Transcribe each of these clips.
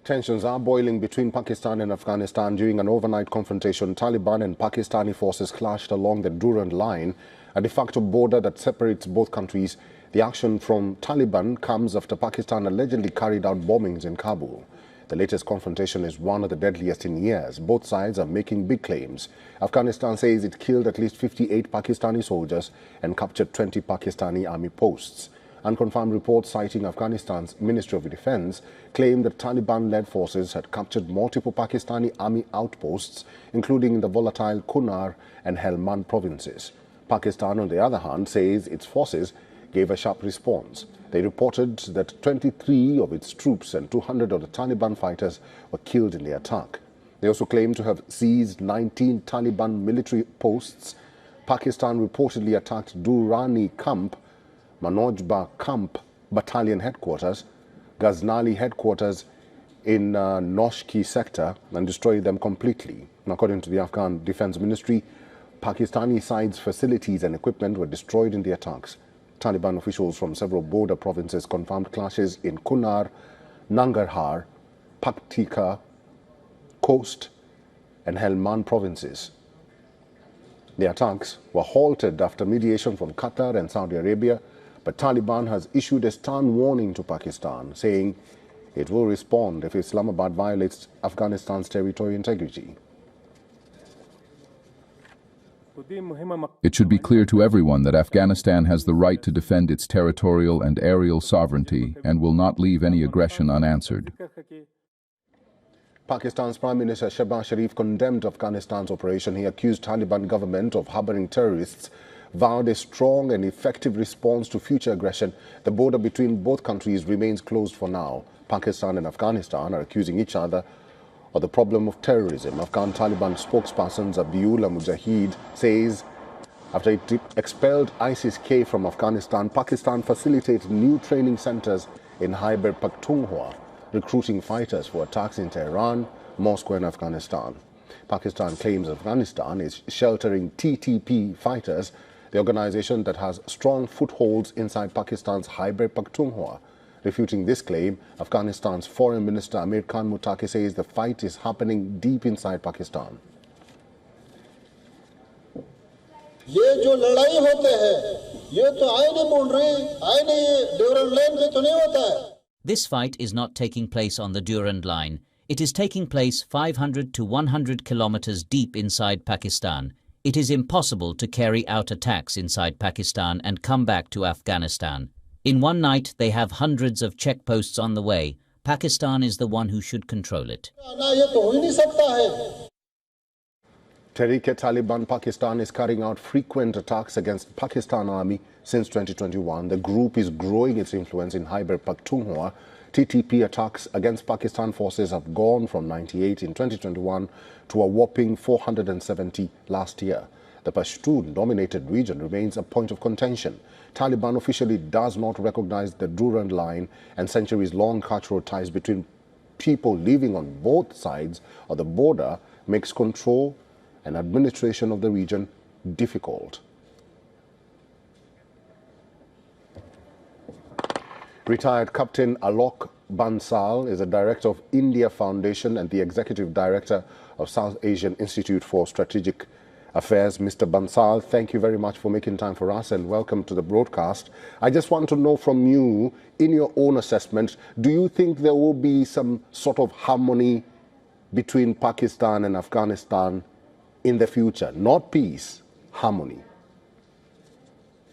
Tensions are boiling between Pakistan and Afghanistan during an overnight confrontation. Taliban and Pakistani forces clashed along the Durand line, a de facto border that separates both countries. The action from Taliban comes after Pakistan allegedly carried out bombings in Kabul. The latest confrontation is one of the deadliest in years. Both sides are making big claims. Afghanistan says it killed at least 58 Pakistani soldiers and captured 20 Pakistani army posts. Unconfirmed reports citing Afghanistan's Ministry of Defense claim that Taliban-led forces had captured multiple Pakistani army outposts, including in the volatile Kunar and Helmand provinces. Pakistan, on the other hand, says its forces gave a sharp response. They reported that 23 of its troops and 200 of the Taliban fighters were killed in the attack. They also claim to have seized 19 Taliban military posts. Pakistan reportedly attacked Durrani Camp, Manojba Camp Battalion Headquarters, Ghaznali Headquarters in Noshki sector and destroyed them completely. According to the Afghan Defense Ministry, Pakistani side's facilities and equipment were destroyed in the attacks. Taliban officials from several border provinces confirmed clashes in Kunar, Nangarhar, Paktika, Khost and Helmand provinces. The attacks were halted after mediation from Qatar and Saudi Arabia, but Taliban has issued a stern warning to Pakistan, saying it will respond if Islamabad violates Afghanistan's territorial integrity. It should be clear to everyone that Afghanistan has the right to defend its territorial and aerial sovereignty and will not leave any aggression unanswered. Pakistan's Prime Minister Shehbaz Sharif condemned Afghanistan's operation. He accused Taliban government of harboring terrorists, vowed a strong and effective response to future aggression. The border between both countries remains closed for now. Pakistan and Afghanistan are accusing each other of the problem of terrorism. Afghan Taliban spokesperson Zabiullah Mujahid says after it expelled ISIS-K from Afghanistan, Pakistan facilitated new training centers in Khyber Pakhtunkhwa, recruiting fighters for attacks in Tehran, Moscow and Afghanistan. Pakistan claims Afghanistan is sheltering TTP fighters, the organization that has strong footholds inside Pakistan's Khyber Pakhtunkhwa. Refuting this claim, Afghanistan's Foreign Minister Amir Khan Muttaqi says the fight is happening deep inside Pakistan. ये जो लड़ाई होते हैं, ये तो आईने बोल रहे, आईने ड्यूरंड लाइन पे तो नहीं होता है. This fight is not taking place on the Durand line. It is taking place 500 to 100 kilometers deep inside Pakistan. It is impossible to carry out attacks inside Pakistan and come back to Afghanistan. In one night, they have hundreds of checkposts on the way. Pakistan is the one who should control it. Tehrik-e-Taliban Pakistan is carrying out frequent attacks against Pakistan Army since 2021. The group is growing its influence in Khyber Pakhtunkhwa. TTP attacks against Pakistan forces have gone from 98 in 2021 to a whopping 470 last year. The Pashtun-dominated region remains a point of contention. Taliban officially does not recognize the Durand line, and centuries-long cultural ties between people living on both sides of the border makes control and administration of the region difficult. Retired Captain Alok Bansal is the director of India Foundation and the executive director of South Asian Institute for Strategic Affairs. Mr. Bansal, thank you very much for making time for us and welcome to the broadcast. I just want to know from you, in your own assessment, do you think there will be some sort of harmony between Pakistan and Afghanistan in the future? Not peace, harmony.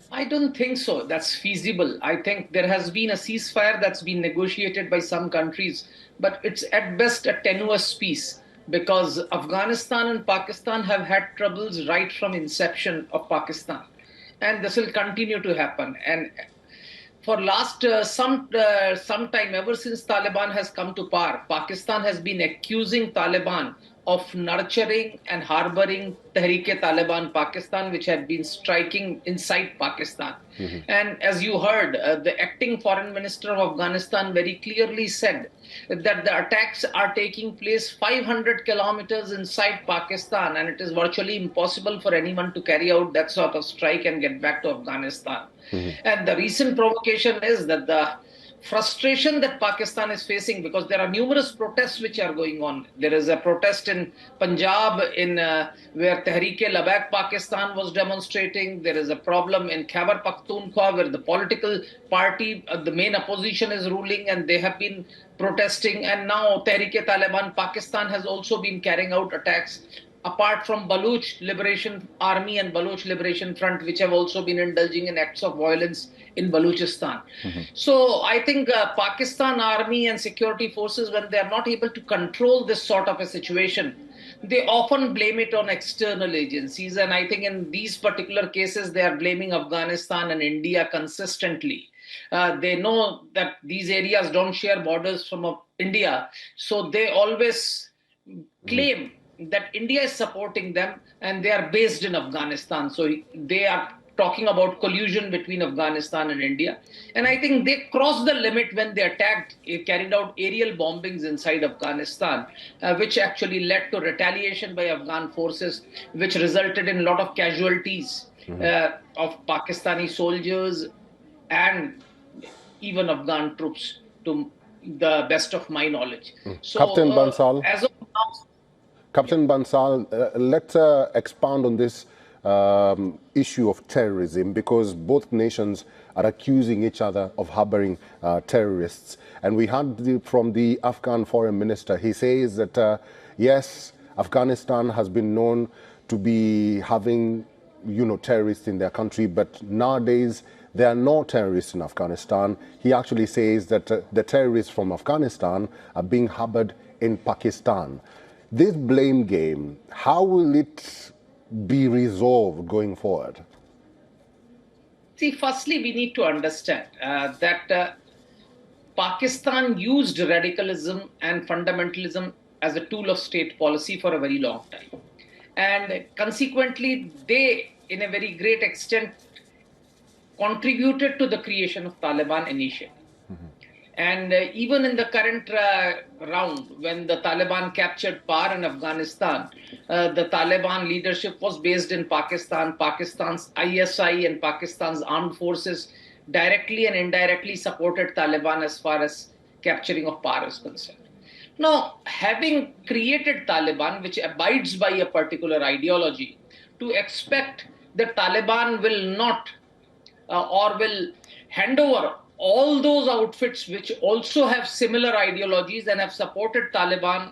I don't think so. That's feasible. I think there has been a ceasefire that's been negotiated by some countries, but it's at best a tenuous peace because Afghanistan and Pakistan have had troubles right from inception of Pakistan. And this will continue to happen. And for last some time, ever since Taliban has come to power, Pakistan has been accusing Taliban of nurturing and harboring Tehrik-e-Taliban Pakistan, which had been striking inside Pakistan. And as you heard, the acting foreign minister of Afghanistan very clearly said that the attacks are taking place 500 kilometers inside Pakistan, and it is virtually impossible for anyone to carry out that sort of strike and get back to Afghanistan. And the recent provocation is that the frustration that Pakistan is facing, because there are numerous protests which are going on. There is a protest in Punjab where Tehreek-e-Labbaik Pakistan was demonstrating. There is a problem in Khyber Pakhtunkhwa where the political party, the main opposition is ruling, and they have been protesting. And now Tehreek-e-Taliban Pakistan has also been carrying out attacks, apart from Baloch Liberation Army and Baloch Liberation Front, which have also been indulging in acts of violence in Balochistan. So I think Pakistan Army and security forces, when they are not able to control this sort of a situation, they often blame it on external agencies. And I think in these particular cases, they are blaming Afghanistan and India consistently. They know that these areas don't share borders from India, so they always claim that India is supporting them and they are based in Afghanistan. So they are talking about collusion between Afghanistan and India. And I think they crossed the limit when they attacked, carried out aerial bombings inside Afghanistan, which actually led to retaliation by Afghan forces, which resulted in a lot of casualties of Pakistani soldiers and even Afghan troops, to the best of my knowledge. So, Captain Bansal, as of now, Captain Bansal, let's expand on this issue of terrorism, because both nations are accusing each other of harboring terrorists. And we heard from the Afghan foreign minister, he says that, yes, Afghanistan has been known to be having, terrorists in their country, but nowadays there are no terrorists in Afghanistan. He actually says that the terrorists from Afghanistan are being harbored in Pakistan. This blame game, how will it be resolved going forward? See, firstly, we need to understand that Pakistan used radicalism and fundamentalism as a tool of state policy for a very long time. And consequently, they, in a very great extent, contributed to the creation of Taliban initially. And even in the current round, when the Taliban captured power in Afghanistan, the Taliban leadership was based in Pakistan. Pakistan's ISI and Pakistan's armed forces directly and indirectly supported Taliban as far as capturing of power is concerned. Now, having created Taliban, which abides by a particular ideology, to expect that Taliban will not or will hand over all those outfits which also have similar ideologies and have supported Taliban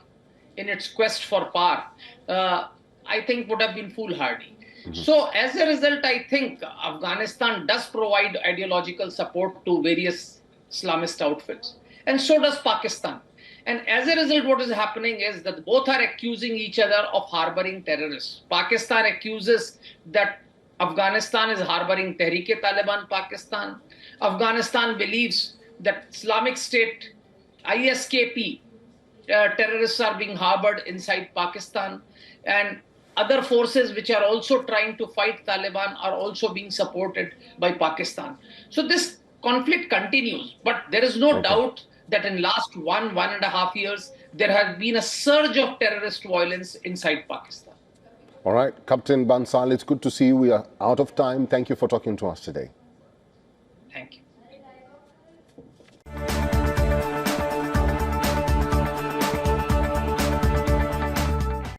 in its quest for power, I think would have been foolhardy. So as a result, I think Afghanistan does provide ideological support to various Islamist outfits, and so does Pakistan. And as a result, what is happening is that both are accusing each other of harboring terrorists. Pakistan accuses that Afghanistan is harboring Tehreek-e-Taliban Pakistan. Afghanistan believes that Islamic State, ISKP, terrorists are being harbored inside Pakistan. And other forces which are also trying to fight Taliban are also being supported by Pakistan. So this conflict continues. But there is no doubt that in last 1.5 years, there has been a surge of terrorist violence inside Pakistan. All right, Captain Bansal, it's good to see you. We are out of time. Thank you for talking to us today. Thank you.